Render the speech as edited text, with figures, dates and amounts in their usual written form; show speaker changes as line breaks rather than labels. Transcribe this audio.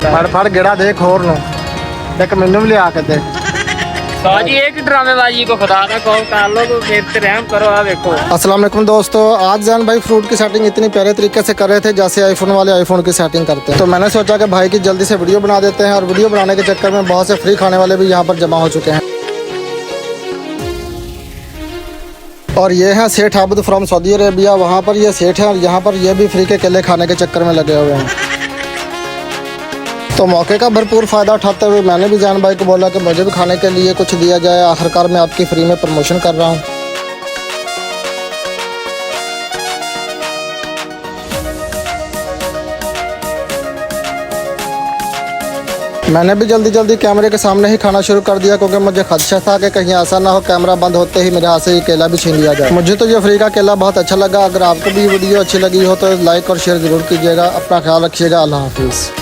फड़ गेड़ा दे खोर नु एक मैनू भी लिया के दे।
जी एक ड्रामेबाजी को खुदा का कहो कर लो तो फिर से रहम करो। आ देखो
अस्सलाम वालेकुम दोस्तों, आज जान भाई फ्रूट की सेटिंग इतनी प्यारे तरीके से कर रहे थे जैसे आईफोन वाले आईफोन की सेटिंग करते हैं। तो मैंने सोचा कि भाई की जल्दी से वीडियो बना देते हैं और वीडियो बनाने के चक्कर में बहुत से फ्री खाने वाले भी यहाँ पर जमा हो चुके हैं। और ये है सेठ आबिद फ्रॉम सऊदी अरेबिया। वहाँ पर ये सेठ है और यहाँ पर ये भी फ्री के केले खाने के चक्कर में लगे हुए हैं। तो मौके का भरपूर फ़ायदा उठाते हुए मैंने भी जान भाई को बोला कि मुझे भी खाने के लिए कुछ दिया जाए, आखिरकार मैं आपकी फ्री में प्रमोशन कर रहा हूँ। मैंने भी जल्दी जल्दी कैमरे के सामने ही खाना शुरू कर दिया क्योंकि मुझे खदशा था कि कहीं ऐसा ना हो कैमरा बंद होते ही मेरे हाथ से ये केला भी छीन लिया जाए। मुझे तो ये फ्री का केला बहुत अच्छा लगा। अगर आपको भी वीडियो अच्छी लगी हो तो लाइक और शेयर ज़रूर कीजिएगा। अपना ख्याल रखिएगा। अल्लाह हाफिज़।